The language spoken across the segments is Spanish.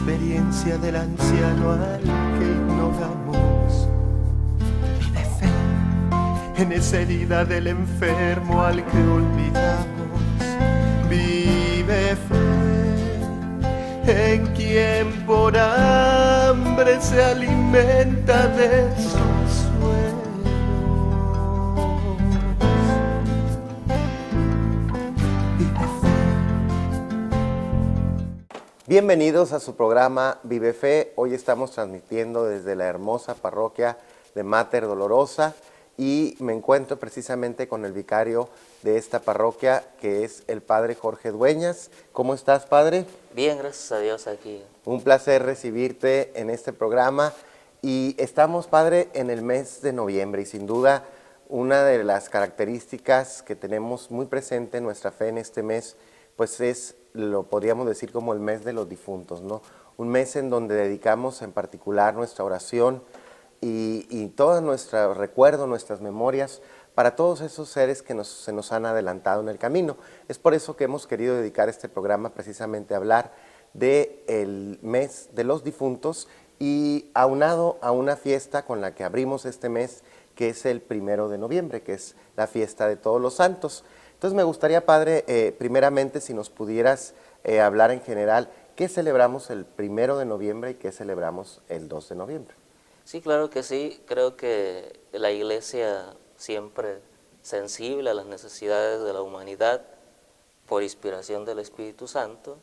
experiencia del anciano al que ignoramos, y de fe en esa herida del enfermo al que olvidamos. Vive fe en quien por hambre se alimenta de sus sueños. Vive fe. Bienvenidos a su programa Vive Fe. Hoy estamos transmitiendo desde la hermosa parroquia de Mater Dolorosa y me encuentro precisamente con el vicario de esta parroquia, que es el padre Jorge Dueñas. ¿Cómo estás, padre? Bien, gracias a Dios aquí. Un placer recibirte en este programa y estamos, padre, en el mes de noviembre y sin duda una de las características que tenemos muy presente en nuestra fe en este mes, pues es, lo podríamos decir, como el mes de los difuntos, ¿no? Un mes en donde dedicamos en particular nuestra oración y todo nuestro recuerdo, nuestras memorias, para todos esos seres que se nos han adelantado en el camino. Es por eso que hemos querido dedicar este programa precisamente a hablar del mes de los difuntos y aunado a una fiesta con la que abrimos este mes, que es el 1 de noviembre, que es la fiesta de todos los santos. Entonces me gustaría, padre, primeramente si nos pudieras hablar en general, ¿qué celebramos el 1 de noviembre y qué celebramos el 2 de noviembre? Sí, claro que sí. Creo que la Iglesia, siempre sensible a las necesidades de la humanidad, por inspiración del Espíritu Santo,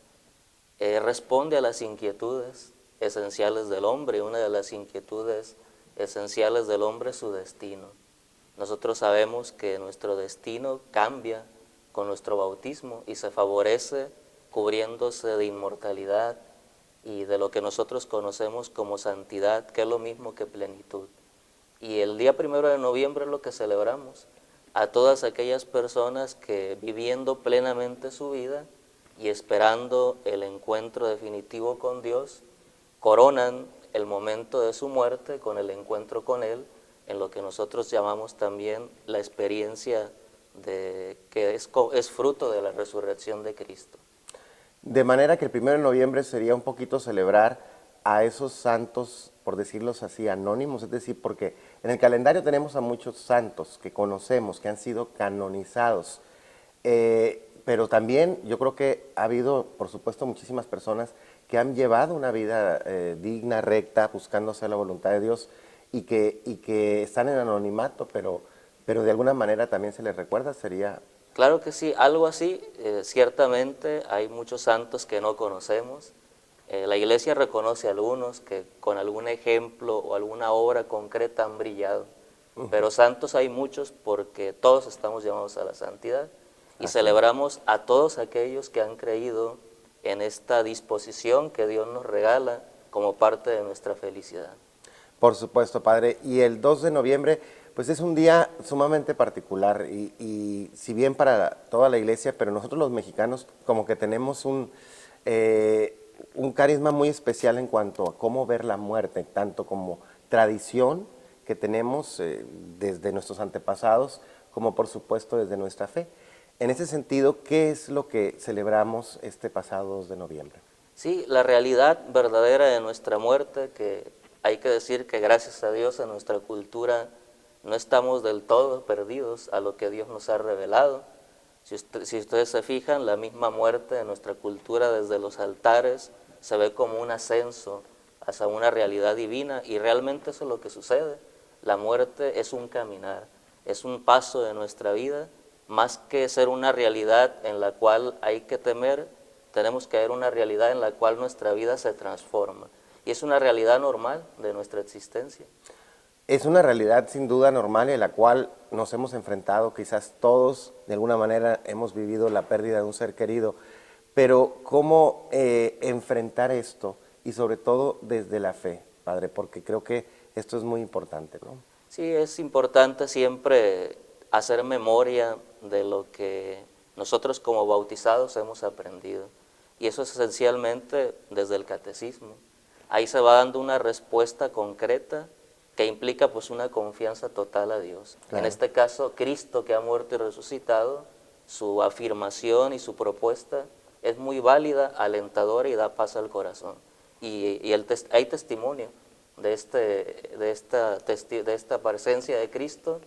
responde a las inquietudes esenciales del hombre. Y una de las inquietudes esenciales del hombre es su destino. Nosotros sabemos que nuestro destino cambia con nuestro bautismo y se favorece cubriéndose de inmortalidad y de lo que nosotros conocemos como santidad, que es lo mismo que plenitud. Y el día 1 de noviembre es lo que celebramos, a todas aquellas personas que viviendo plenamente su vida y esperando el encuentro definitivo con Dios, coronan el momento de su muerte con el encuentro con Él, en lo que nosotros llamamos también la experiencia que es fruto de la resurrección de Cristo. De manera que el 1 de noviembre sería un poquito celebrar a esos santos, por decirlo así, anónimos, es decir, porque en el calendario tenemos a muchos santos que conocemos, que han sido canonizados, pero también yo creo que ha habido, por supuesto, muchísimas personas que han llevado una vida digna, recta, buscando hacer la voluntad de Dios y que están en anonimato, pero de alguna manera también se les recuerda, sería... Claro que sí, algo así. Ciertamente hay muchos santos que no conocemos. La Iglesia reconoce a algunos que con algún ejemplo o alguna obra concreta han brillado, pero santos hay muchos porque todos estamos llamados a la santidad y celebramos a todos aquellos que han creído en esta disposición que Dios nos regala como parte de nuestra felicidad. Por supuesto, padre. Y el 2 de noviembre, pues es un día sumamente particular y si bien para toda la iglesia, pero nosotros los mexicanos como que tenemos un carisma muy especial en cuanto a cómo ver la muerte, tanto como tradición que tenemos desde nuestros antepasados, como por supuesto desde nuestra fe. En ese sentido, ¿qué es lo que celebramos este pasado 2 de noviembre? Sí, la realidad verdadera de nuestra muerte, que hay que decir que gracias a Dios en nuestra cultura no estamos del todo perdidos a lo que Dios nos ha revelado. Si ustedes se fijan, la misma muerte de nuestra cultura desde los altares se ve como un ascenso hacia una realidad divina y realmente eso es lo que sucede. La muerte es un caminar, es un paso de nuestra vida, más que ser una realidad en la cual hay que temer, tenemos que ver una realidad en la cual nuestra vida se transforma y es una realidad normal de nuestra existencia. Es una realidad sin duda normal en la cual nos hemos enfrentado, quizás todos de alguna manera hemos vivido la pérdida de un ser querido, pero ¿cómo enfrentar esto? Y sobre todo desde la fe, padre, porque creo que esto es muy importante, ¿no? Sí, es importante siempre hacer memoria de lo que nosotros como bautizados hemos aprendido y eso es esencialmente desde el catecismo. Ahí se va dando una respuesta concreta que implica pues una confianza total a Dios. Claro. En este caso, Cristo que ha muerto y resucitado, su afirmación y su propuesta es muy válida, alentadora y da paz al corazón. hay testimonio de esta presencia de Cristo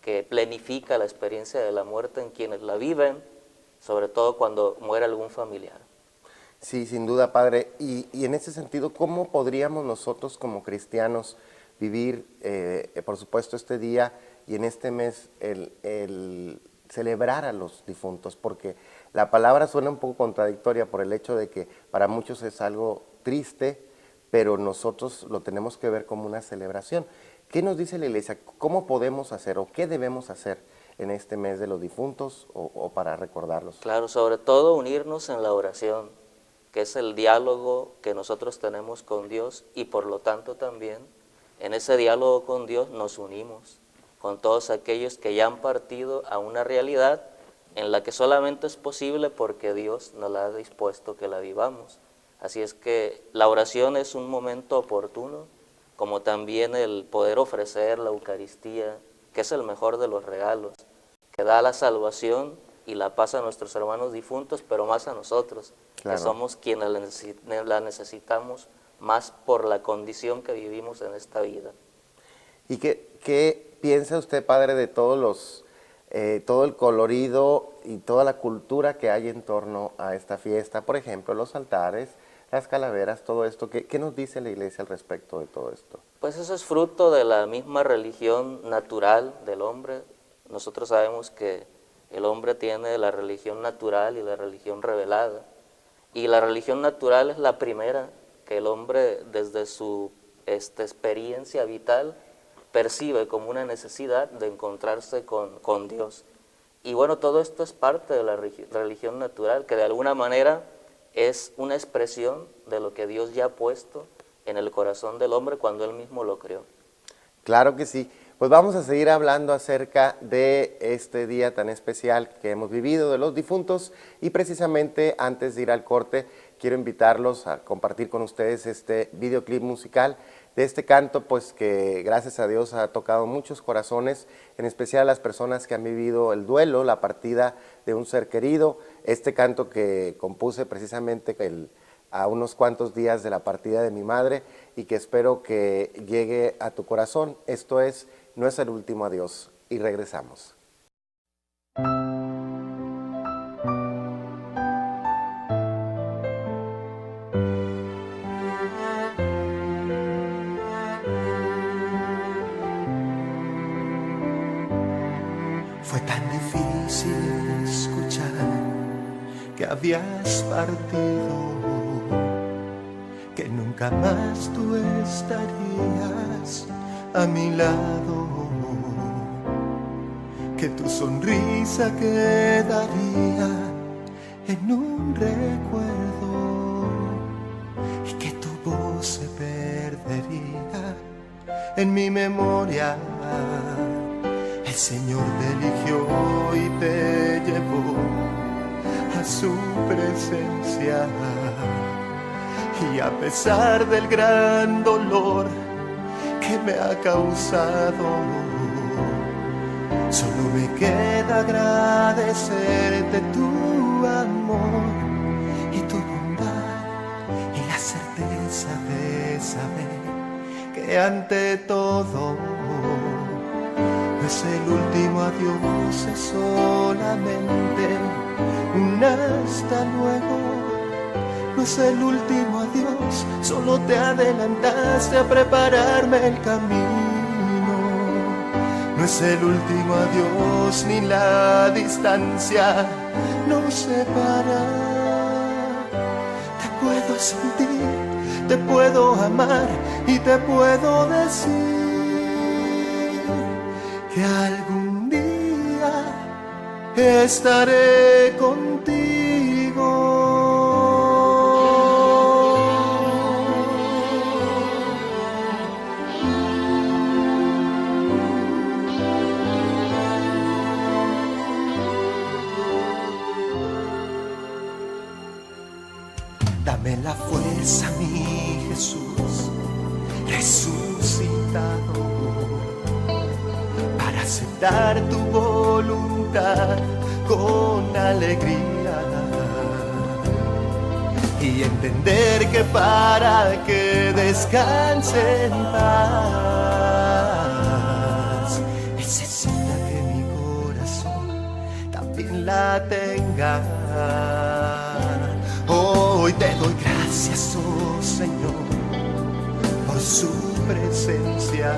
que planifica la experiencia de la muerte en quienes la viven, sobre todo cuando muere algún familiar. Sí, sin duda, Padre. Y en ese sentido, ¿cómo podríamos nosotros como cristianos vivir, por supuesto, este día y en este mes el celebrar a los difuntos? Porque la palabra suena un poco contradictoria por el hecho de que para muchos es algo triste, pero nosotros lo tenemos que ver como una celebración. ¿Qué nos dice la Iglesia? ¿Cómo podemos hacer o qué debemos hacer en este mes de los difuntos o para recordarlos? Claro, sobre todo unirnos en la oración, que es el diálogo que nosotros tenemos con Dios, y por lo tanto también en ese diálogo con Dios nos unimos con todos aquellos que ya han partido a una realidad en la que solamente es posible porque Dios nos la ha dispuesto que la vivamos. Así es que la oración es un momento oportuno, como también el poder ofrecer la Eucaristía, que es el mejor de los regalos, que da la salvación y la paz a nuestros hermanos difuntos, pero más a nosotros, claro, que somos quienes la necesitamos más por la condición que vivimos en esta vida. ¿Y qué piensa usted, Padre, de todo el colorido y toda la cultura que hay en torno a esta fiesta? Por ejemplo, los altares, las calaveras, todo esto. ¿Qué nos dice la Iglesia al respecto de todo esto? Pues eso es fruto de la misma religión natural del hombre. Nosotros sabemos que el hombre tiene la religión natural y la religión revelada. Y la religión natural es la primera que el hombre desde su experiencia vital percibe como una necesidad de encontrarse con Dios. Y bueno, todo esto es parte de la religión natural, que de alguna manera es una expresión de lo que Dios ya ha puesto en el corazón del hombre cuando Él mismo lo creó. Claro que sí. Pues vamos a seguir hablando acerca de este día tan especial que hemos vivido de los difuntos, y precisamente antes de ir al corte quiero invitarlos a compartir con ustedes este videoclip musical de este canto, pues que gracias a Dios ha tocado muchos corazones, en especial a las personas que han vivido el duelo, la partida de un ser querido. Este canto que compuse precisamente a unos cuantos días de la partida de mi madre y que espero que llegue a tu corazón. Esto es No es el último adiós, y regresamos. Fue tan difícil escuchar que habías partido, que nunca más tú estarías a mi lado, que tu sonrisa quedaría en un recuerdo y que tu voz se perdería en mi memoria. El Señor te eligió y te llevó a su presencia, y a pesar del gran dolor que me ha causado, solo me queda agradecerte tu amor y tu bondad, y la certeza de saber que ante todo no es el último adiós, es solamente un hasta luego. No es el último adiós, solo te adelantaste a prepararme el camino. No es el último adiós, ni la distancia nos separa. Te puedo sentir, te puedo amar y te puedo decir que algún día estaré contigo. Dame la fuerza, mi Jesús, resucitado, para aceptar tu voluntad con alegría y entender que para descanse en paz. Necesita que mi corazón también la tenga. Hoy te doy gracias, oh Señor, por su presencia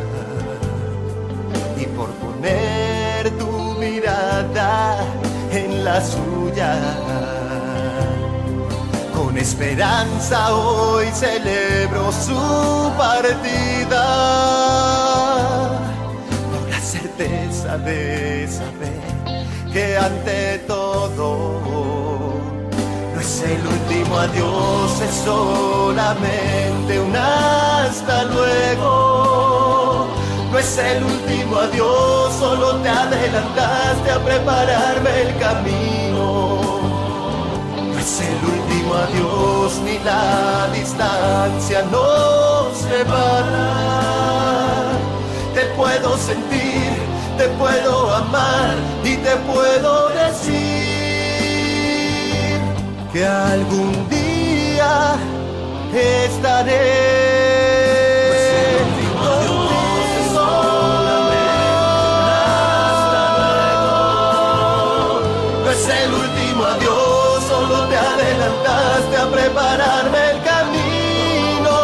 y por poner tu mirada en la suya. Con esperanza hoy celebro su partida, por la certeza de saber que ante todo no es el último adiós, es solamente un hasta luego. No es el último adiós, solo te adelantaste a prepararme el camino. No es el último adiós, ni la distancia nos separa. Te puedo sentir, te puedo amar y te puedo decir que algún día estaré. Adelantaste a prepararme el camino.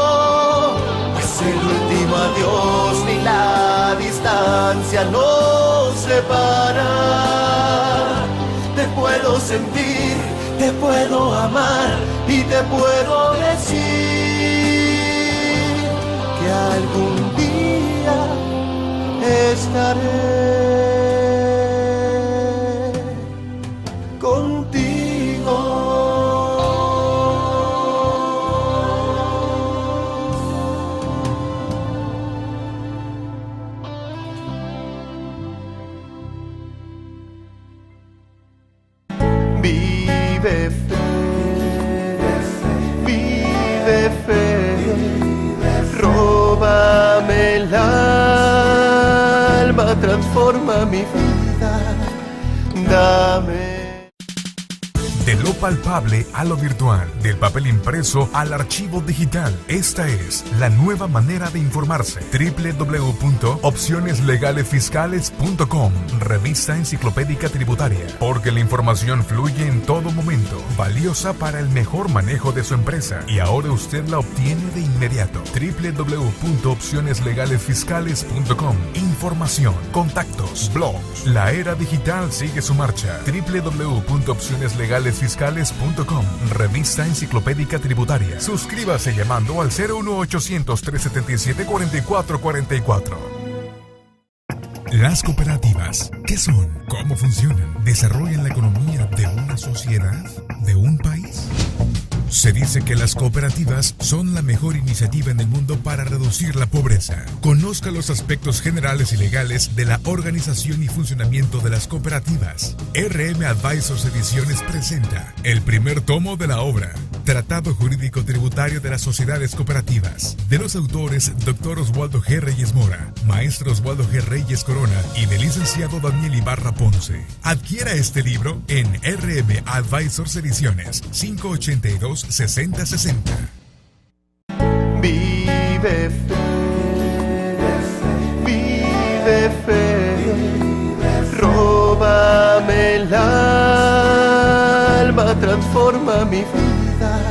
No es el último adiós, ni la distancia nos separa. Te puedo sentir, te puedo amar y te puedo decir que algún día estaré contigo. Vive fe, róbame el alma, transforma mi vida, dame. De lo palpable a lo virtual, del papel impreso al archivo digital. Esta es la nueva manera de informarse. www.opcioneslegalesfiscales.com, revista enciclopédica tributaria. Porque la información fluye en todo momento, valiosa para el mejor manejo de su empresa. Y ahora usted la obtiene de inmediato. www.opcioneslegalesfiscales.com. Información, contactos, blogs. La era digital sigue su marcha. www.opcioneslegalesfiscales.com, revista enciclopédica tributaria. Suscríbase llamando al 01800-377-4444. Las cooperativas, ¿qué son? ¿Cómo funcionan? ¿Desarrollan la economía de una sociedad? ¿De un país? Se dice que las cooperativas son la mejor iniciativa en el mundo para reducir la pobreza. Conozca los aspectos generales y legales de la organización y funcionamiento de las cooperativas. RM Advisors Ediciones presenta el primer tomo de la obra Tratado Jurídico Tributario de las Sociedades Cooperativas, de los autores Dr. Oswaldo G. Reyes Mora, Maestro Oswaldo G. Reyes Corona y del licenciado Daniel Ibarra Ponce. Adquiera este libro en RM Advisors Ediciones, 582-6060. Vive fe, róbame el alma, transforma mi vida,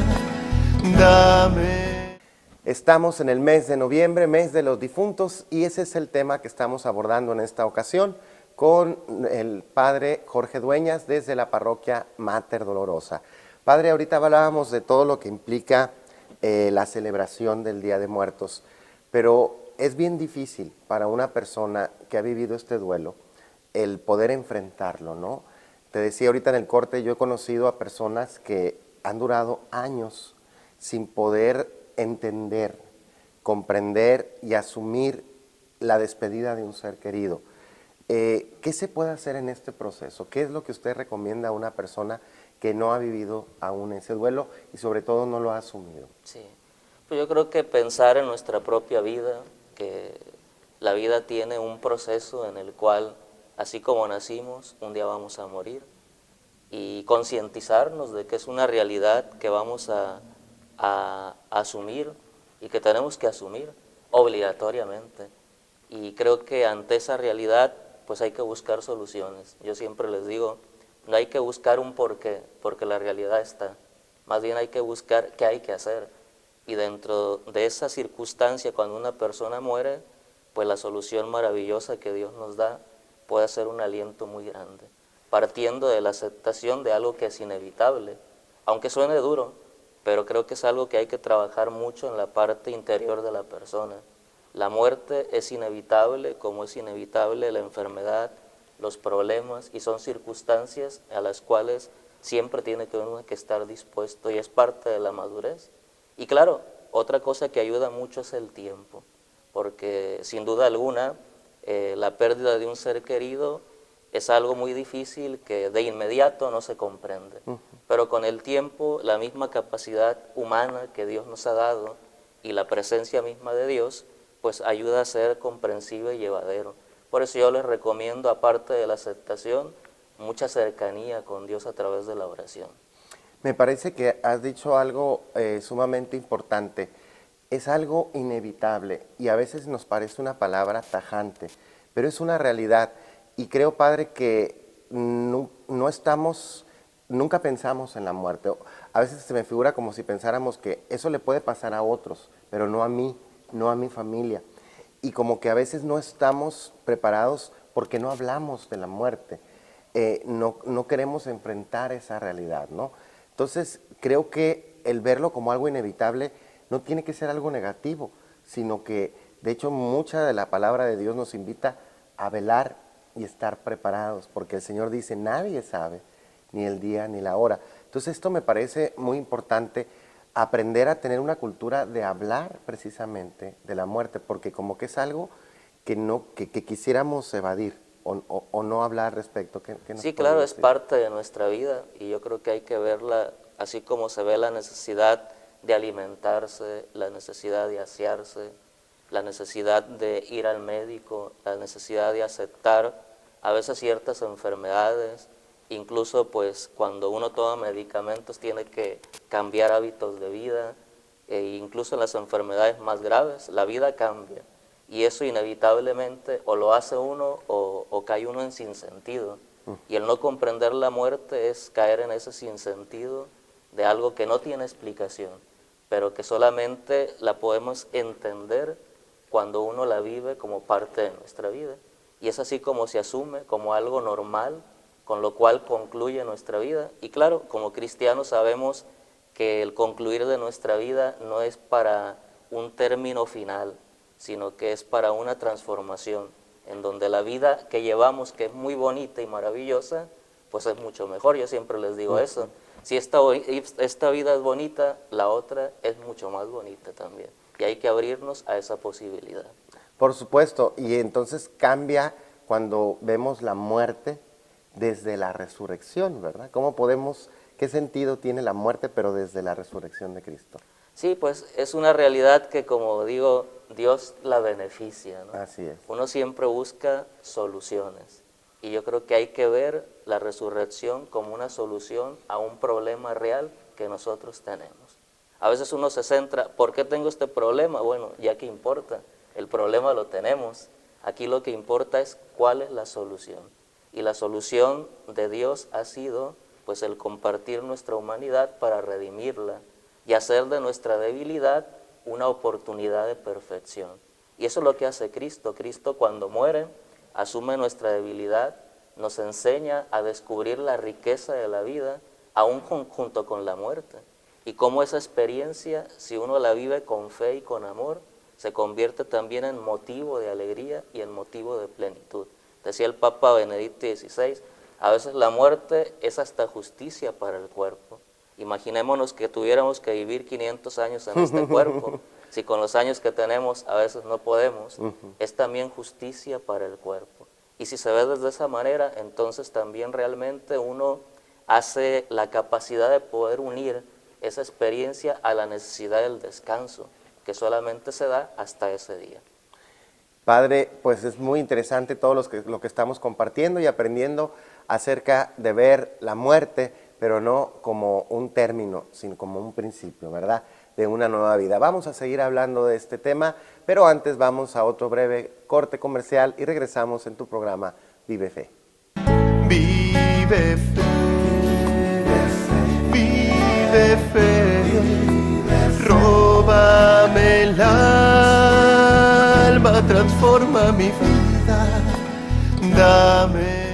dame. Estamos en el mes de noviembre, mes de los difuntos, y ese es el tema que estamos abordando en esta ocasión con el padre Jorge Dueñas desde la parroquia Mater Dolorosa. Padre, ahorita hablábamos de todo lo que implica la celebración del Día de Muertos, pero es bien difícil para una persona que ha vivido este duelo el poder enfrentarlo, ¿no? Te decía ahorita en el corte, yo he conocido a personas que han durado años sin poder entender, comprender y asumir la despedida de un ser querido. ¿Qué se puede hacer en este proceso? ¿Qué es lo que usted recomienda a una persona que no ha vivido aún ese duelo y sobre todo no lo ha asumido? Sí, pues yo creo que pensar en nuestra propia vida, que la vida tiene un proceso en el cual, así como nacimos, un día vamos a morir, y concientizarnos de que es una realidad que vamos a asumir y que tenemos que asumir obligatoriamente. Y creo que ante esa realidad pues hay que buscar soluciones. Yo siempre les digo, no hay que buscar un porqué, porque la realidad está. Más bien hay que buscar qué hay que hacer. Y dentro de esa circunstancia, cuando una persona muere, pues la solución maravillosa que Dios nos da puede ser un aliento muy grande, partiendo de la aceptación de algo que es inevitable, aunque suene duro, pero creo que es algo que hay que trabajar mucho en la parte interior de la persona. La muerte es inevitable, como es inevitable la enfermedad, los problemas, y son circunstancias a las cuales siempre tiene que uno que estar dispuesto, y es parte de la madurez. Y claro, otra cosa que ayuda mucho es el tiempo, porque sin duda alguna la pérdida de un ser querido es algo muy difícil que de inmediato no se comprende, pero con el tiempo la misma capacidad humana que Dios nos ha dado y la presencia misma de Dios pues ayuda a ser comprensible y llevadero. Por eso yo les recomiendo, aparte de la aceptación, mucha cercanía con Dios a través de la oración. Me parece que has dicho algo sumamente importante. Es algo inevitable y a veces nos parece una palabra tajante, pero es una realidad. Y creo, Padre, que nunca pensamos en la muerte. A veces se me figura como si pensáramos que eso le puede pasar a otros, pero no a mí, no a mi familia. Y como que a veces no estamos preparados porque no hablamos de la muerte. No queremos enfrentar esa realidad, ¿no? Entonces, creo que el verlo como algo inevitable no tiene que ser algo negativo, sino que, de hecho, mucha de la palabra de Dios nos invita a velar y estar preparados, porque el Señor dice, nadie sabe ni el día ni la hora. Entonces, esto me parece muy importante, aprender a tener una cultura de hablar precisamente de la muerte, porque como que es algo que quisiéramos evadir o no hablar al respecto. ¿Qué Sí, claro, es parte de nuestra vida y yo creo que hay que verla así como se ve la necesidad de alimentarse, la necesidad de asearse, la necesidad de ir al médico, la necesidad de aceptar a veces ciertas enfermedades, incluso pues cuando uno toma medicamentos tiene que cambiar hábitos de vida, e incluso en las enfermedades más graves la vida cambia y eso inevitablemente o lo hace uno o cae uno en sinsentido. Y el no comprender la muerte es caer en ese sinsentido de algo que no tiene explicación, pero que solamente la podemos entender cuando uno la vive como parte de nuestra vida. Y es así como se asume como algo normal, con lo cual concluye nuestra vida. Y claro, como cristianos sabemos que el concluir de nuestra vida no es para un término final, sino que es para una transformación, en donde la vida que llevamos, que es muy bonita y maravillosa, pues es mucho mejor. Yo siempre les digo eso. Si esta vida es bonita, la otra es mucho más bonita también. Y hay que abrirnos a esa posibilidad. Por supuesto, y entonces cambia cuando vemos la muerte desde la resurrección, ¿verdad? ¿Qué sentido tiene la muerte, pero desde la resurrección de Cristo? Sí, pues es una realidad que, como digo, Dios la beneficia, ¿no? Así es. Uno siempre busca soluciones y yo creo que hay que ver la resurrección como una solución a un problema real que nosotros tenemos. A veces uno se centra, ¿por qué tengo este problema? Bueno, ya que importa, el problema lo tenemos. Aquí lo que importa es cuál es la solución. Y la solución de Dios ha sido pues el compartir nuestra humanidad para redimirla y hacer de nuestra debilidad una oportunidad de perfección. Y eso es lo que hace Cristo. Cristo cuando muere asume nuestra debilidad, nos enseña a descubrir la riqueza de la vida, aún junto con la muerte. Y cómo esa experiencia, si uno la vive con fe y con amor, se convierte también en motivo de alegría y en motivo de plenitud. Decía el Papa Benedicto XVI, a veces la muerte es hasta justicia para el cuerpo. Imaginémonos que tuviéramos que vivir 500 años en este cuerpo, si con los años que tenemos a veces no podemos, es también justicia para el cuerpo. Y si se ve desde esa manera, entonces también realmente uno hace la capacidad de poder unir esa experiencia a la necesidad del descanso, que solamente se da hasta ese día. Padre, pues es muy interesante todo lo que estamos compartiendo y aprendiendo acerca de ver la muerte, pero no como un término, sino como un principio, ¿verdad? de una nueva vida. Vamos a seguir hablando de este tema, pero antes vamos a otro breve corte comercial y regresamos en tu programa Vive Fe. Vive fe, vive fe, róbame el alma, transforma mi vida, dame.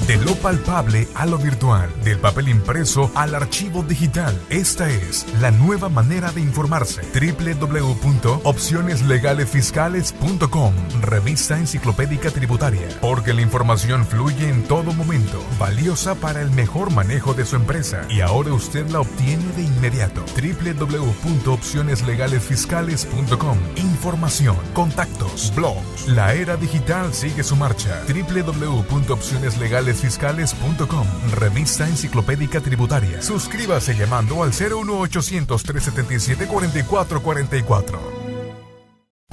De lo palpable a lo virtual, del papel impreso al archivo digital. Esta es la nueva manera de informarse. www.opcioneslegalesfiscales.com, revista enciclopédica tributaria. Porque la información fluye en todo momento, valiosa para el mejor manejo de su empresa. Y ahora usted la obtiene de inmediato. www.opcioneslegalesfiscales.com. Información, contactos, blogs. La era digital sigue su marcha. www.opcioneslegalesfiscales.com, revista enciclopédica tributaria. Suscríbase llamando al 01800-377-4444.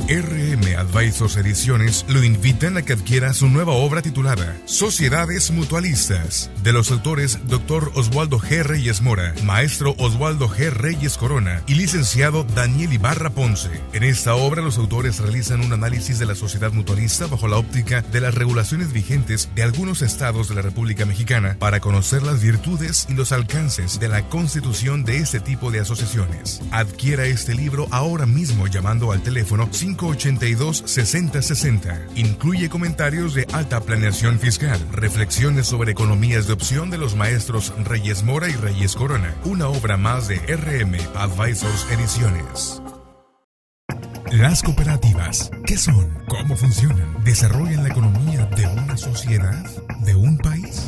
RM Advisors Ediciones lo invitan a que adquiera su nueva obra titulada Sociedades Mutualistas, de los autores Dr. Oswaldo G. Reyes Mora, Maestro Oswaldo G. Reyes Corona y Licenciado Daniel Ibarra Ponce. En esta obra los autores realizan un análisis de la sociedad mutualista bajo la óptica de las regulaciones vigentes de algunos estados de la República Mexicana para conocer las virtudes y los alcances de la constitución de este tipo de asociaciones. Adquiera este libro ahora mismo llamando al teléfono 582-6060. Incluye comentarios de alta planeación fiscal, reflexiones sobre economías de opción de los maestros Reyes Mora y Reyes Corona. Una obra más de RM Advisors Ediciones. Las cooperativas, ¿qué son? ¿Cómo funcionan? ¿Desarrollan la economía de una sociedad? ¿De un país?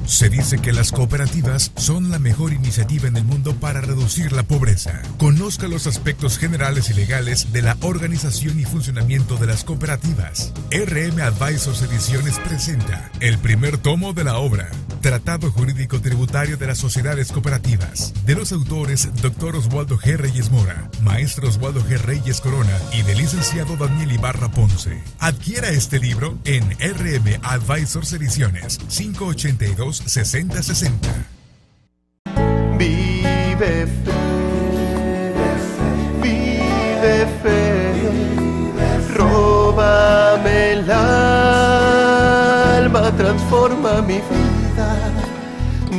Se dice que las cooperativas son la mejor iniciativa en el mundo para reducir la pobreza. Conozca los aspectos generales y legales de la organización y funcionamiento de las cooperativas. RM Advisors Ediciones presenta el primer tomo de la obra Tratado Jurídico Tributario de las Sociedades Cooperativas, de los autores Dr. Oswaldo G. Reyes Mora, Maestro Oswaldo G. Reyes Corona y del licenciado Daniel Ibarra Ponce. Adquiera este libro en RM Advisors Ediciones, 582-6060. Vive fe, vive fe, róbame el alma, transforma mi vida,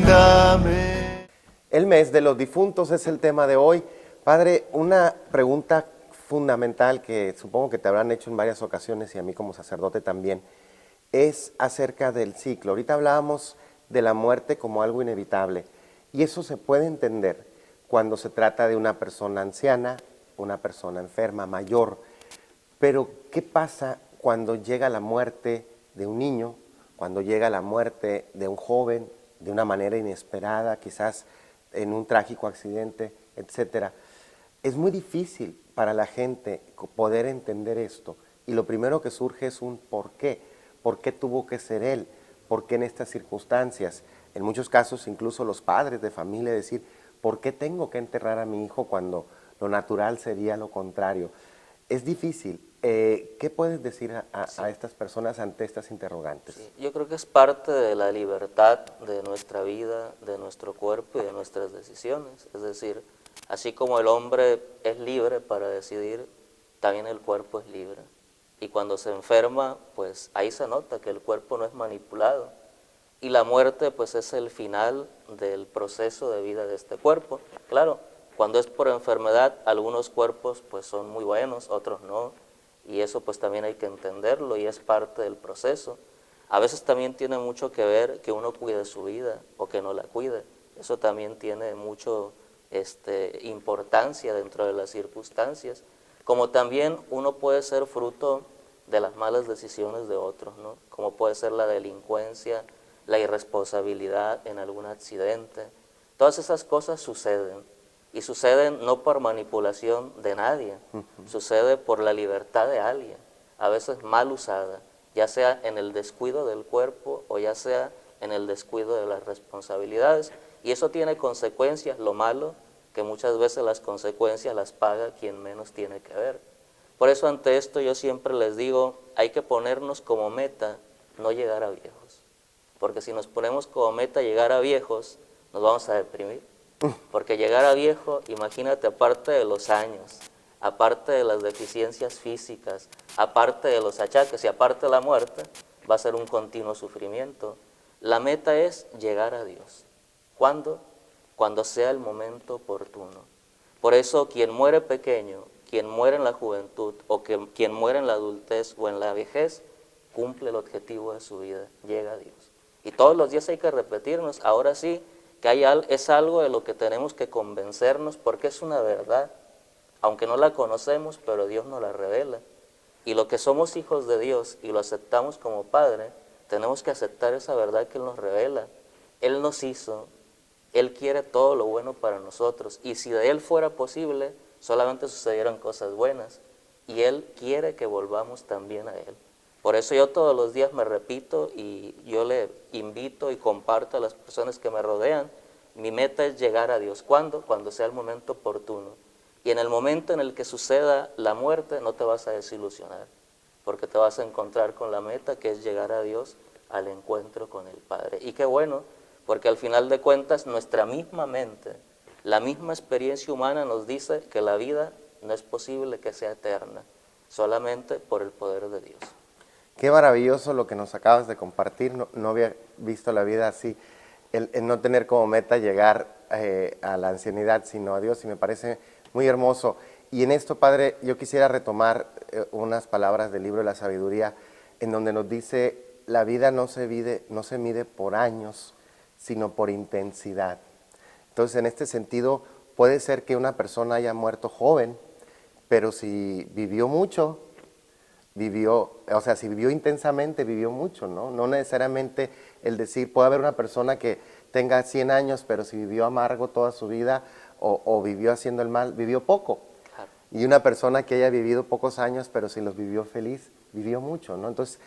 dame. El mes de los difuntos es el tema de hoy. Padre, una pregunta fundamental que supongo que te habrán hecho en varias ocasiones y a mí como sacerdote también, es acerca del ciclo. Ahorita hablábamos de la muerte como algo inevitable y eso se puede entender cuando se trata de una persona anciana, una persona enferma, mayor. Pero, ¿qué pasa cuando llega la muerte de un niño, cuando llega la muerte de un joven de una manera inesperada, quizás en un trágico accidente, etcétera? Es muy difícil para la gente poder entender esto y lo primero que surge es un ¿por qué? ¿Por qué tuvo que ser él? ¿Por qué en estas circunstancias? En muchos casos incluso los padres de familia decir, ¿por qué tengo que enterrar a mi hijo cuando lo natural sería lo contrario? Es difícil. ¿Qué puedes decir a estas personas ante estas interrogantes? Sí, yo creo que es parte de la libertad de nuestra vida, de nuestro cuerpo y de nuestras decisiones. Es decir, así como el hombre es libre para decidir, también el cuerpo es libre. Y cuando se enferma, pues ahí se nota que el cuerpo no es manipulado. Y la muerte, pues es el final del proceso de vida de este cuerpo. Claro, cuando es por enfermedad, algunos cuerpos pues son muy buenos, otros no. Y eso pues también hay que entenderlo y es parte del proceso. A veces también tiene mucho que ver que uno cuide su vida o que no la cuide. Eso también tiene mucho importancia dentro de las circunstancias. Como también uno puede ser fruto de las malas decisiones de otros, ¿no? Como puede ser la delincuencia, la irresponsabilidad en algún accidente. Todas esas cosas suceden. Y suceden no por manipulación de nadie, sucede por la libertad de alguien, a veces mal usada, ya sea en el descuido del cuerpo o ya sea en el descuido de las responsabilidades. Y eso tiene consecuencias, lo malo, que muchas veces las consecuencias las paga quien menos tiene que ver. Por eso ante esto yo siempre les digo, hay que ponernos como meta no llegar a viejos, porque si nos ponemos como meta llegar a viejos, nos vamos a deprimir. Porque llegar a viejo, imagínate, aparte de los años, aparte de las deficiencias físicas, aparte de los achaques y aparte de la muerte, va a ser un continuo sufrimiento. La meta es llegar a Dios. ¿Cuándo? Cuando sea el momento oportuno. Por eso quien muere pequeño, quien muere en la juventud o quien muere en la adultez o en la vejez, cumple el objetivo de su vida, llega a Dios. Y todos los días hay que repetirnos, ahora sí, que es algo de lo que tenemos que convencernos porque es una verdad, aunque no la conocemos, pero Dios nos la revela. Y lo que somos hijos de Dios y lo aceptamos como Padre, tenemos que aceptar esa verdad que Él nos revela. Él nos hizo, Él quiere todo lo bueno para nosotros, y si de Él fuera posible, solamente sucedieran cosas buenas, y Él quiere que volvamos también a Él. Por eso yo todos los días me repito y yo le invito y comparto a las personas que me rodean, mi meta es llegar a Dios. ¿Cuándo? Cuando sea el momento oportuno. Y en el momento en el que suceda la muerte no te vas a desilusionar, porque te vas a encontrar con la meta que es llegar a Dios al encuentro con el Padre. Y qué bueno, porque al final de cuentas nuestra misma mente, la misma experiencia humana nos dice que la vida no es posible que sea eterna, solamente por el poder de Dios. Qué maravilloso lo que nos acabas de compartir, no había visto la vida así, el no tener como meta llegar a la ancianidad, sino a Dios, y me parece muy hermoso. Y en esto, Padre, yo quisiera retomar unas palabras del libro de la sabiduría, en donde nos dice, la vida no se mide por años, sino por intensidad. Entonces, en este sentido, puede ser que una persona haya muerto joven, pero si vivió mucho, si vivió intensamente, vivió mucho, ¿no? No necesariamente el decir, puede haber una persona que tenga 100 años, pero si vivió amargo toda su vida o vivió haciendo el mal, vivió poco. Claro. Y una persona que haya vivido pocos años, pero si los vivió feliz, vivió mucho, ¿no? Entonces,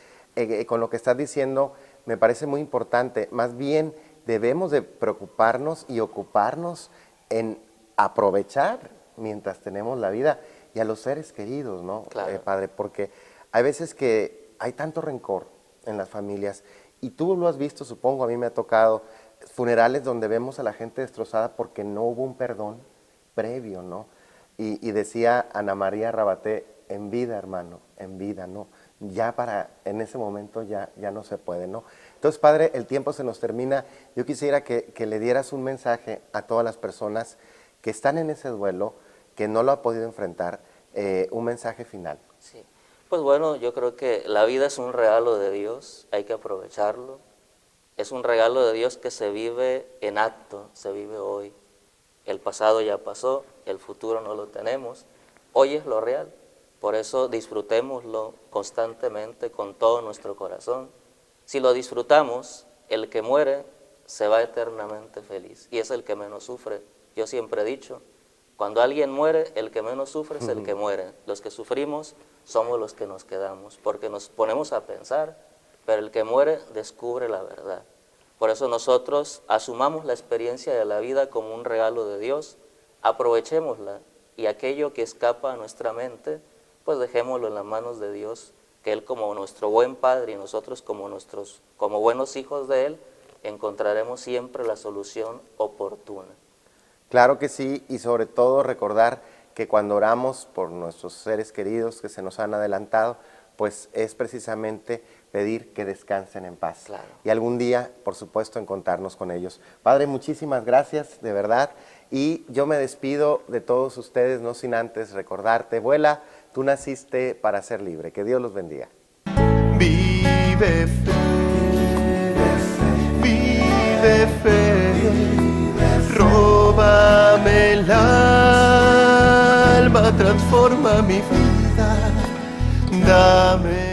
con lo que estás diciendo, me parece muy importante. Más bien, debemos de preocuparnos y ocuparnos en aprovechar mientras tenemos la vida y a los seres queridos, ¿no? Claro. Padre, porque hay veces que hay tanto rencor en las familias, y tú lo has visto, supongo, a mí me ha tocado funerales donde vemos a la gente destrozada porque no hubo un perdón previo, ¿no? Y decía Ana María Rabaté, en vida, hermano, en vida, ¿no? Ya en ese momento ya no se puede, ¿no? Entonces, Padre, el tiempo se nos termina. Yo quisiera que le dieras un mensaje a todas las personas que están en ese duelo, que no lo ha podido enfrentar, un mensaje final. Sí. Pues bueno, yo creo que la vida es un regalo de Dios, hay que aprovecharlo. Es un regalo de Dios que se vive en acto, se vive hoy. El pasado ya pasó, el futuro no lo tenemos, hoy es lo real. Por eso disfrutémoslo constantemente con todo nuestro corazón. Si lo disfrutamos, el que muere se va eternamente feliz y es el que menos sufre. Yo siempre he dicho, cuando alguien muere, el que menos sufre es el que muere. Los que sufrimos somos los que nos quedamos, porque nos ponemos a pensar, pero el que muere descubre la verdad. Por eso nosotros asumamos la experiencia de la vida como un regalo de Dios, aprovechémosla, y aquello que escapa a nuestra mente, pues dejémoslo en las manos de Dios, que Él como nuestro buen Padre y nosotros como buenos hijos de Él, encontraremos siempre la solución oportuna. Claro que sí, y sobre todo recordar que cuando oramos por nuestros seres queridos que se nos han adelantado, pues es precisamente pedir que descansen en paz. Claro. Y algún día, por supuesto, encontrarnos con ellos. Padre, muchísimas gracias, de verdad, y yo me despido de todos ustedes, no sin antes recordarte, vuela, tú naciste para ser libre. Que Dios los bendiga. Vive fe, vive fe, róbame el alma, transforma mi vida, dame